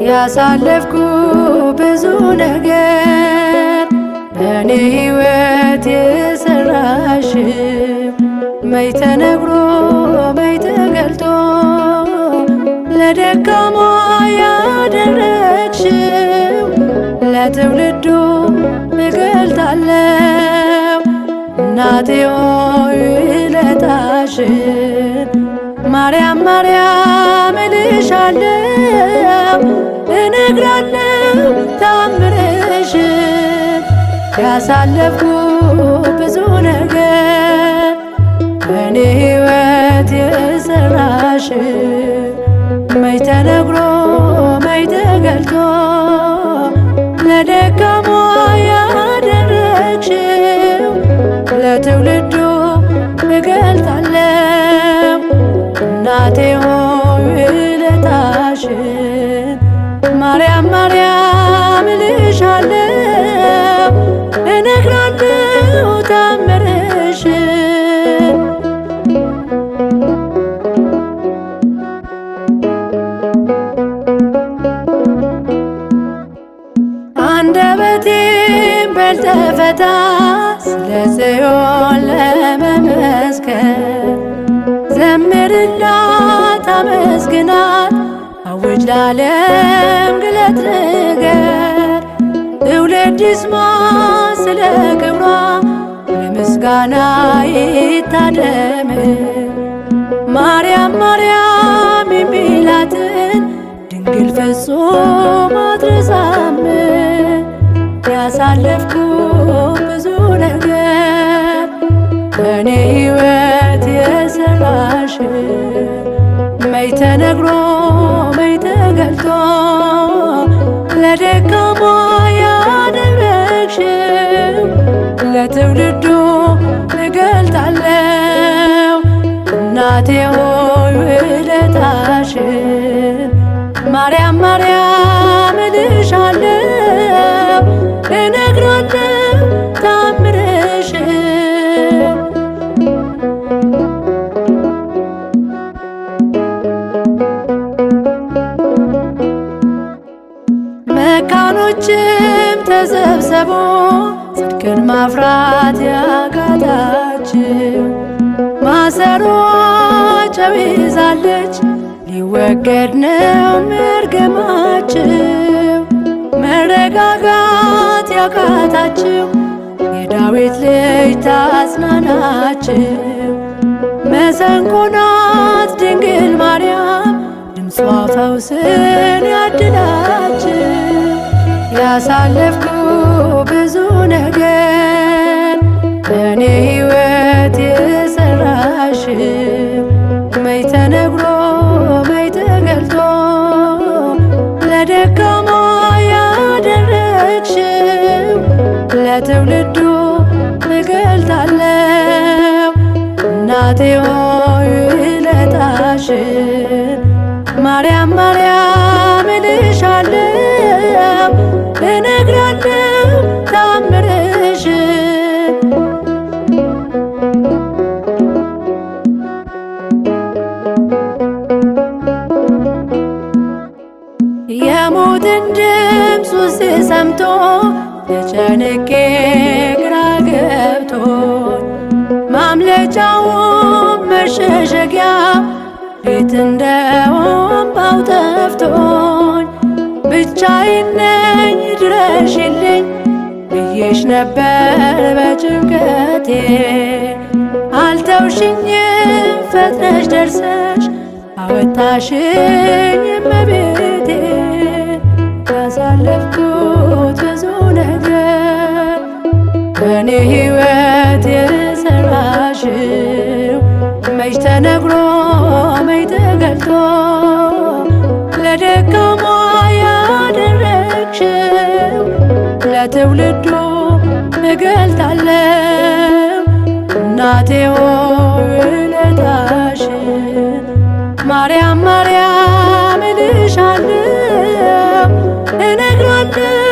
ያሳለፍኩ ብዙ ነገር በእኔ ሕይወት የሰራሽ መች ተነግሮ መች ተገልጦ ለደካማ ያደረግሽው ለትውልዱ እገልጣለሁ። እናቴ ሆይ ውለታሽን ማርያም ማርያም እልሻለሁ። እነግራለሁ ታምርሽን ያሳለፍኩ ብዙ ነገር በእኔ ሕይወት የሰራሽ መች ተነግሮ መች ተገልጦ ለደካማ ያደረግሽው ለትውልዱ እገልጣለሁ። እናቴ ሆይ ውለታሽን ማርያም ማርያም እልሻለሁ። እነግራለሁ ታምርሽን አንደበቴን በልተፈታ ስለ ጽዮን ለመመስከር ዘምርላት አመስግናት አውጅ ለዓለም ግለጥ ንገር። ትውልድ ይስማ ስለ ክብሯ ለምስጋና ይታደም። ማርያም ማርያም የሚላትን ድንግል ፍጹም አትረሳም። ያሳለፍኩ ብዙ ነገር በእኔ ሕይወት የሰራሽ መች ተነግሮ መች ተገልጦ ለደካማ ያደረግሽው ለትውልዱ እገልጣለሁ። እናቴ ሆይ ውለታሽን ማርያም ማርያም እልሻለሁ። እነግራለሁ ታምርሽን መካኖችም ተሰብሰቡ ጽድቅን ማፍራት ያቃታችሁ ማሰሮአቸው ይዛለች ሊወገድ ነው መርገማችሁ። መረጋጋት ያቃታችሁ የዳዊት ልጅ ታጽናናችሁ። መሰንቆ ናት ድንግል ማርያም ድምጿ ፈውስን ያድላችሁ። ያሳለፍኩ ብዙ ነገር በእኔ ሕይወት የሰራሽ መች ተነግሮ መች ተገልጦ ለደካማ ያደረግሽው ለትውልዱ እገልጣለሁ። እናቴ ሆይ ውለታሽን ማርያም ማርያም እልሻለሁ። እነግራለሁ ታምርሽን የሞትን ድምፅ ውስጤ ሰምቶ ተጨንቄ ግራ ገብቶኝ ማምለጫውም መሸሸጊያ ቤት እንደወንባው ጠፍቶኝ ብቻዬን ነኝ ድረሽልኝ ብዬሽ ነበር በጭንቀቴ። አልተውሽኝም ፈጥነሽ ደርሰሽ አወጣሽኝ እመቤቴ። ያሳለፍኩት ብዙ ነገር በእኔ ሕይወት የሰራሽው መች ተነግሮ መች ተገልጦ ለደካማ ያደረግሽው ለትውልዱ እገልጣለሁ። እናቴ ሆይ ውለታሽን ማርያም ማርያም እልሻለሁ። እነግራለሁ